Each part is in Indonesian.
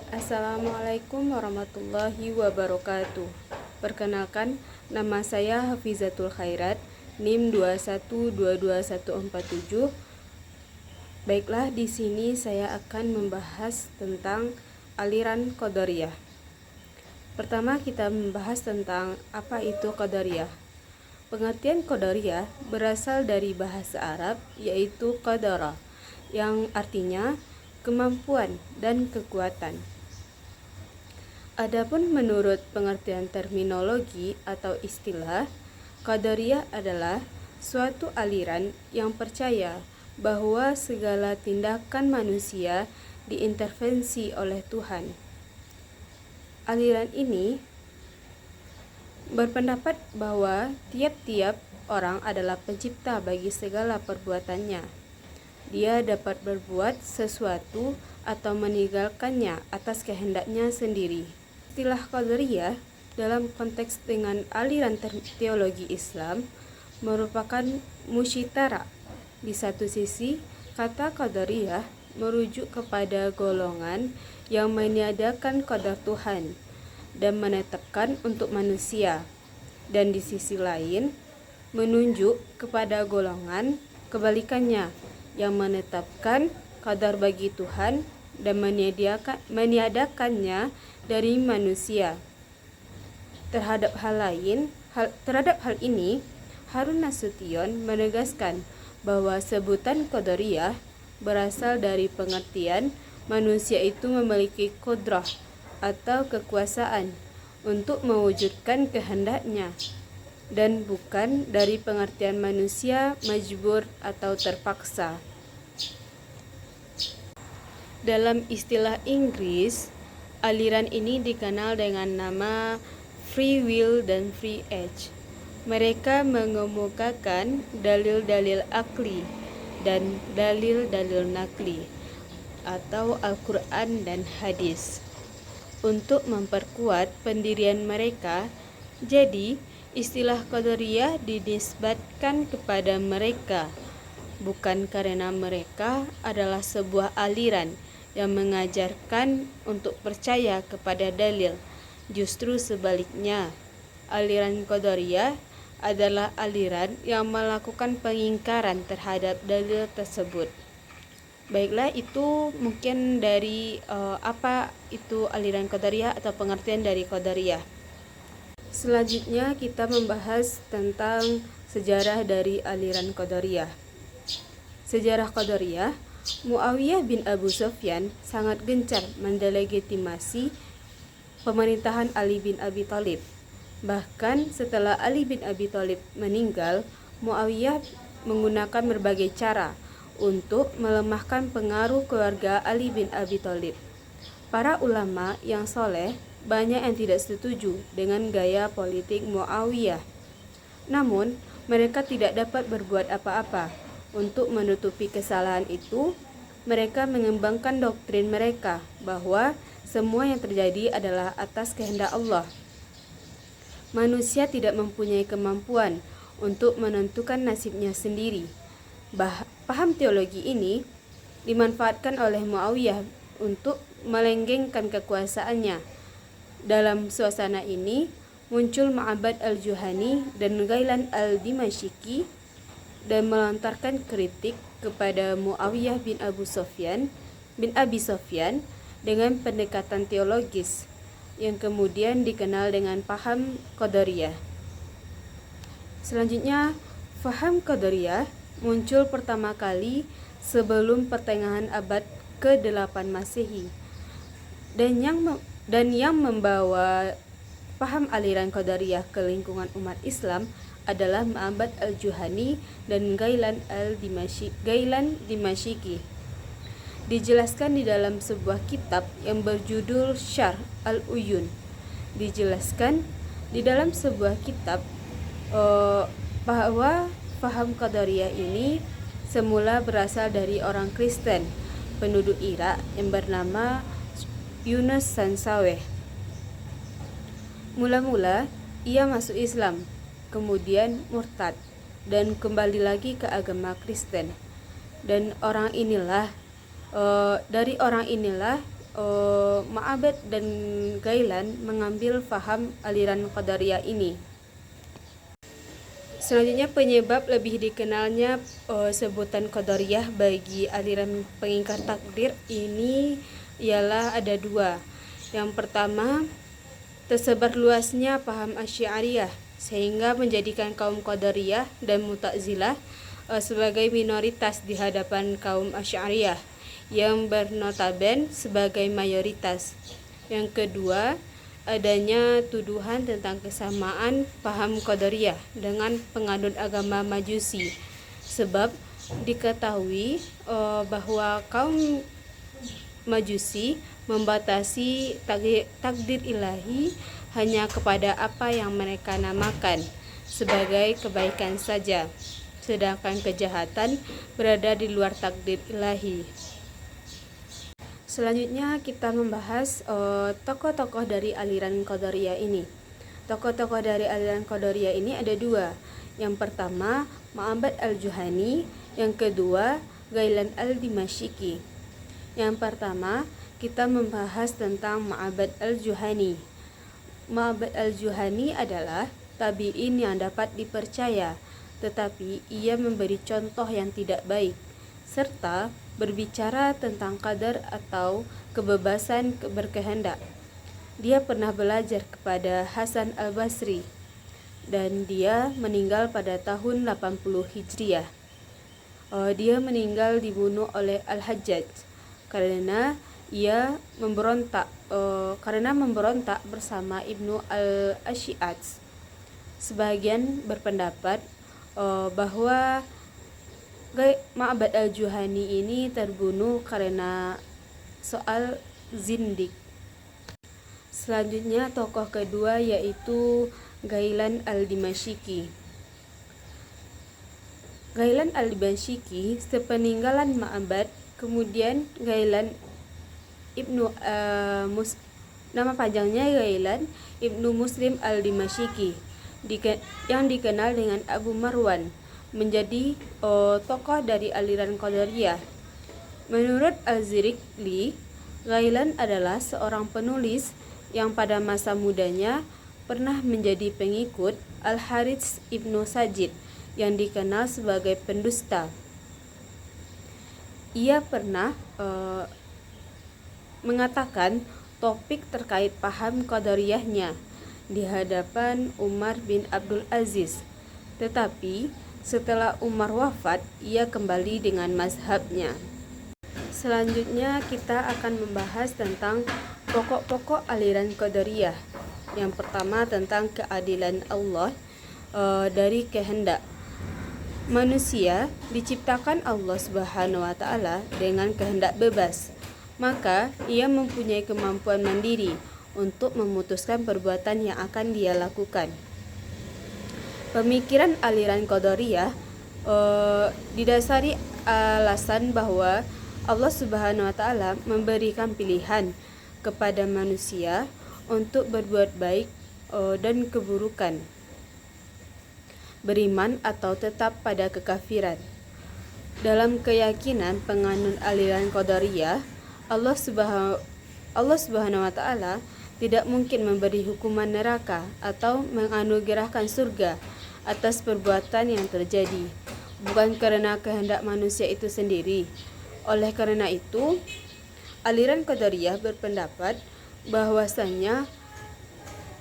Assalamualaikum warahmatullahi wabarakatuh. Perkenalkan, nama saya Hafizatul Khairat, NIM 2122147. Baiklah, di sini saya akan membahas tentang aliran Qadariyah. Pertama, kita membahas tentang apa itu Qadariyah. Pengertian Qadariyah berasal dari bahasa Arab, yaitu qadara, yang artinya kemampuan dan kekuatan. Adapun menurut pengertian terminologi atau istilah, Qadariyah adalah suatu aliran yang percaya bahwa segala tindakan manusia diintervensi oleh Tuhan. Aliran ini berpendapat bahwa tiap-tiap orang adalah pencipta bagi segala perbuatannya. Dia dapat berbuat sesuatu atau meninggalkannya atas kehendaknya sendiri. Istilah Qadariyah dalam konteks dengan aliran teologi Islam merupakan musyitara. Di satu sisi, kata Qadariyah merujuk kepada golongan yang meniadakan qadar Tuhan dan menetapkan untuk manusia, dan di sisi lain menunjuk kepada golongan kebalikannya yang menetapkan qadar bagi Tuhan dan meniadakannya dari manusia. Terhadap hal ini, Harun Nasution menegaskan bahwa sebutan Qadariyah berasal dari pengertian manusia itu memiliki qudrah atau kekuasaan untuk mewujudkan kehendaknya, dan bukan dari pengertian manusia majbur atau terpaksa. Dalam istilah Inggris, aliran ini dikenal dengan nama free will dan free edge. Mereka mengemukakan dalil-dalil akli dan dalil-dalil nakli atau Al-Quran dan hadis untuk memperkuat pendirian mereka. Jadi, istilah Qadariyah dinisbatkan kepada mereka, bukan karena mereka adalah sebuah aliran yang mengajarkan untuk percaya kepada dalil. Justru sebaliknya, aliran Qadariyah adalah aliran yang melakukan pengingkaran terhadap dalil tersebut. Baiklah, itu mungkin dari apa itu aliran Qadariyah atau pengertian dari Qadariyah. Selanjutnya kita membahas tentang sejarah dari aliran Qadariyah. Sejarah Qadariyah, Muawiyah bin Abu Sufyan sangat gencar mendelegitimasi pemerintahan Ali bin Abi Thalib. Bahkan setelah Ali bin Abi Thalib meninggal, Muawiyah menggunakan berbagai cara untuk melemahkan pengaruh keluarga Ali bin Abi Thalib. Para ulama yang soleh banyak yang tidak setuju dengan gaya politik Muawiyah. Namun, mereka tidak dapat berbuat apa-apa. Untuk menutupi kesalahan itu, mereka mengembangkan doktrin mereka bahwa semua yang terjadi adalah atas kehendak Allah. Manusia tidak mempunyai kemampuan untuk menentukan nasibnya sendiri. Paham teologi ini dimanfaatkan oleh Muawiyah untuk melenggengkan kekuasaannya. Dalam suasana ini, muncul Ma'bad al-Juhani dan Ghailan al-Dimashqi dan melontarkan kritik kepada Muawiyah bin Abi Sufyan dengan pendekatan teologis yang kemudian dikenal dengan paham Qadariyah. Selanjutnya, paham Qadariyah muncul pertama kali sebelum pertengahan abad ke-8 Masehi, dan yang membawa paham aliran Qadariyah ke lingkungan umat Islam adalah Ma'bad al-Juhani dan Ghailan Dimashqi. Dijelaskan di dalam sebuah kitab yang berjudul Syarh al-Uyun. Dijelaskan di dalam sebuah kitab bahwa paham Qadariyah ini semula berasal dari orang Kristen penduduk Irak yang bernama Yunus Sansaweh. Mula-mula ia masuk Islam, kemudian murtad dan kembali lagi ke agama Kristen. Dan dari orang inilah Ma'bad dan Ghailan mengambil faham aliran Qadariyah ini. Selanjutnya, penyebab lebih dikenalnya sebutan Qadariyah bagi aliran pengingkar takdir ini ialah ada dua. Yang pertama, tersebar luasnya paham Asy'ariyah sehingga menjadikan kaum Qadariyah dan Mu'tazilah sebagai minoritas di hadapan kaum Asy'ariyah yang bernotaben sebagai mayoritas. Yang kedua, adanya tuduhan tentang kesamaan paham Qadariyah dengan penganut agama Majusi, sebab diketahui bahwa kaum Majusi membatasi takdir ilahi hanya kepada apa yang mereka namakan sebagai kebaikan saja, sedangkan kejahatan berada di luar takdir ilahi. Selanjutnya kita membahas tokoh-tokoh dari aliran Qadariyah ini. Tokoh-tokoh dari aliran Qadariyah ini ada dua. Yang pertama, Ma'bad al-Juhani. Yang kedua, Ghailan al-Dimashqi. Yang pertama, kita membahas tentang Ma'bad al-Juhani. Ma'bad al-Juhani adalah tabi'in yang dapat dipercaya, tetapi ia memberi contoh yang tidak baik, serta berbicara tentang qadar atau kebebasan berkehendak. Dia pernah belajar kepada Hasan al-Basri dan dia meninggal pada tahun 80 Hijriah. Dia meninggal dibunuh oleh Al-Hajjaj karena ia memberontak bersama Ibnu al-Ash'ats. Sebagian berpendapat bahwa Ma'bad al-Juhani ini terbunuh karena soal zindik. Selanjutnya tokoh kedua yaitu Ghailan al-Dimashqi. Ghailan al-Dimashqi sepeninggalan Ma'bad, kemudian Ghailan nama panjangnya Ghailan Ibnu Muslim al-Dimashqi yang dikenal dengan Abu Marwan, menjadi tokoh dari aliran Qadariyah. Menurut Al-Zirikli, Ghailan adalah seorang penulis yang pada masa mudanya pernah menjadi pengikut Al-Harits Ibnu Sajid yang dikenal sebagai pendusta. Ia pernah mengatakan topik terkait paham Qadariyahnya di hadapan Umar bin Abdul Aziz, tetapi setelah Umar wafat, ia kembali dengan mazhabnya. Selanjutnya kita akan membahas tentang pokok-pokok aliran Qadariyah. Yang pertama tentang keadilan Allah dari kehendak. Manusia diciptakan Allah Subhanahu wa taala dengan kehendak bebas. Maka ia mempunyai kemampuan mandiri untuk memutuskan perbuatan yang akan dia lakukan. Pemikiran aliran Qadariyah didasari alasan bahwa Allah Subhanahu wa taala memberikan pilihan kepada manusia untuk berbuat baik dan keburukan, beriman atau tetap pada kekafiran. Dalam keyakinan penganut aliran Qadariyah, Allah Subhanahu wa taala tidak mungkin memberi hukuman neraka atau menganugerahkan surga atas perbuatan yang terjadi, bukan karena kehendak manusia itu sendiri. Oleh karena itu, aliran Qadariyah berpendapat bahwasanya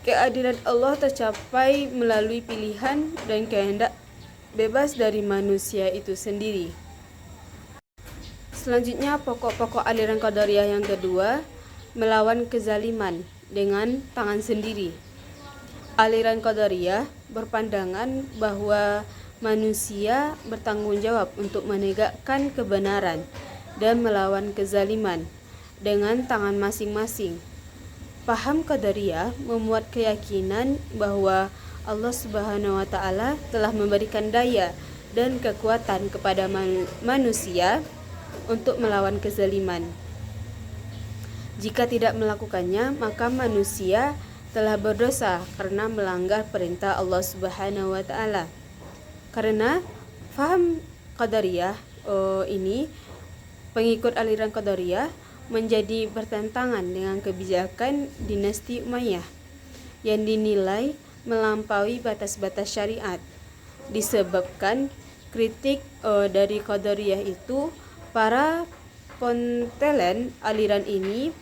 keadilan Allah tercapai melalui pilihan dan kehendak bebas dari manusia itu sendiri. Selanjutnya, pokok-pokok aliran Qadariyah yang kedua, melawan kezaliman dengan tangan sendiri. Aliran Qadariyah berpandangan bahwa manusia bertanggung jawab untuk menegakkan kebenaran dan melawan kezaliman dengan tangan masing-masing. Paham Qadariyah memuat keyakinan bahwa Allah Subhanahu wa taala telah memberikan daya dan kekuatan kepada manusia untuk melawan kezaliman. Jika tidak melakukannya, maka manusia telah berdosa karena melanggar perintah Allah Subhanahu wa taala. Karena faham Qadariyah ini, pengikut aliran Qadariyah menjadi bertentangan dengan kebijakan dinasti Umayyah yang dinilai melampaui batas-batas syariat. Disebabkan kritik dari Qadariyah itu, para pontelen aliran ini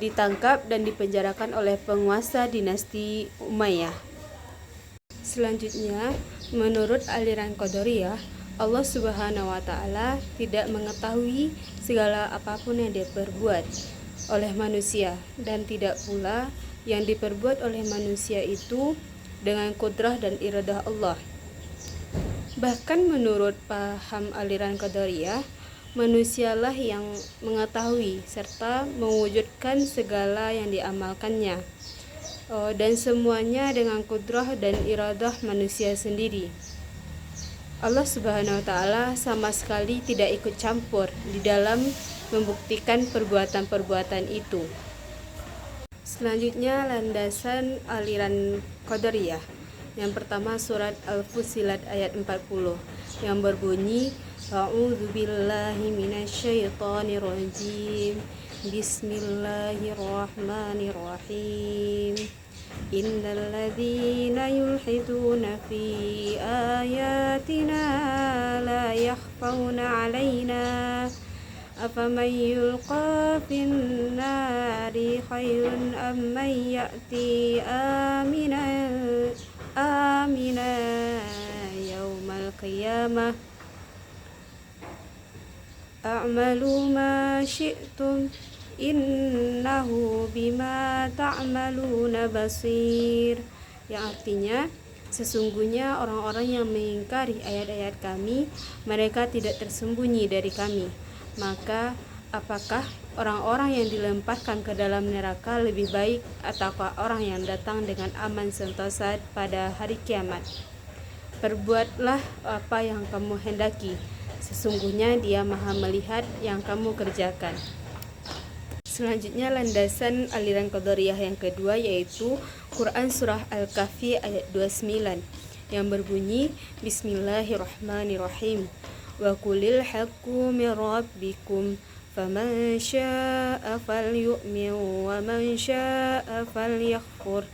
ditangkap dan dipenjarakan oleh penguasa dinasti Umayyah. Selanjutnya, menurut aliran Qadariyah, Allah Subhanahu wa Ta'ala tidak mengetahui segala apapun yang diperbuat oleh manusia, dan tidak pula yang diperbuat oleh manusia itu dengan kudrah dan iradah Allah. Bahkan menurut paham aliran Qadariyah, manusialah yang mengetahui serta mewujudkan segala yang diamalkannya, dan semuanya dengan kudrah dan iradah manusia sendiri. Allah Subhanahu wa Ta'ala sama sekali tidak ikut campur di dalam membuktikan perbuatan-perbuatan itu. Selanjutnya, landasan aliran Qadariyah. Yang pertama, surat Al-Fussilat ayat 40 yang berbunyi, A'udzubillahi minasyaitonirrajim. Bismillahirrahmanirrahim. Innal ladzina yulhiduna fi ayatina la yakhfauna 'alaina afaman yulqa fin nari khairun amman ya'ti amina yaumal qiyamah a'malu ma syi'tum innahu bima ta'maluna basir, yang artinya sesungguhnya orang-orang yang mengingkari ayat-ayat kami, mereka tidak tersembunyi dari kami. Maka apakah orang-orang yang dilemparkan ke dalam neraka lebih baik ataukah orang yang datang dengan aman sentosa pada hari kiamat? Perbuatlah apa yang kamu hendaki, sesungguhnya Dia Maha melihat yang kamu kerjakan. Selanjutnya, landasan aliran Qadariyah yang kedua yaitu Quran surah Al-Kahfi ayat 29 yang berbunyi, Bismillahirrahmanirrahim. Wa qulil haqqu min rabbikum faman syaa'a falyu'min wa man syaa'a falyakfur.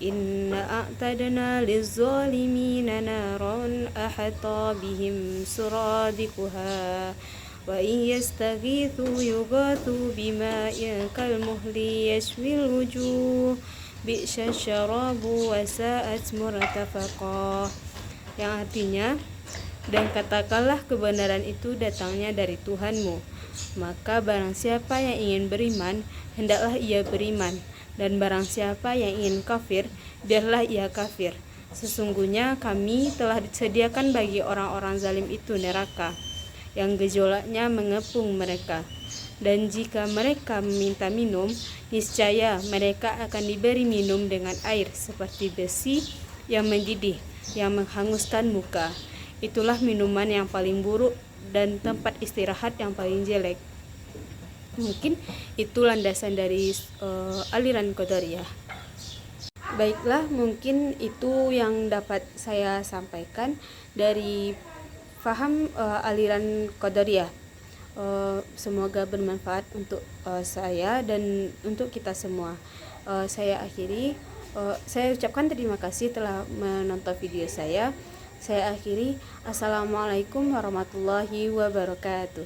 Inna a'tadna liz-zalimina naran ahata bihim suradiquha wa in yastaghithu yughathu bima'in kalmuhli yashwil wujuh bi'sa syarabu wa sa'at murtafaqa, yang artinya, dan katakanlah kebenaran itu datangnya dari Tuhanmu, maka barang siapa yang ingin beriman hendaklah ia beriman, dan barang siapa yang ingin kafir biarlah ia kafir. Sesungguhnya kami telah disediakan bagi orang-orang zalim itu neraka yang gejolaknya mengepung mereka, dan jika mereka meminta minum, niscaya mereka akan diberi minum dengan air seperti besi yang mendidih yang menghanguskan muka. Itulah minuman yang paling buruk dan tempat istirahat yang paling jelek. Mungkin itu landasan dari aliran Qadariyah. Baiklah, mungkin itu yang dapat saya sampaikan dari faham aliran Qadariyah. Semoga bermanfaat untuk saya dan untuk kita semua. Saya akhiri, saya ucapkan terima kasih telah menonton video saya. Saya akhiri, Assalamualaikum warahmatullahi wabarakatuh.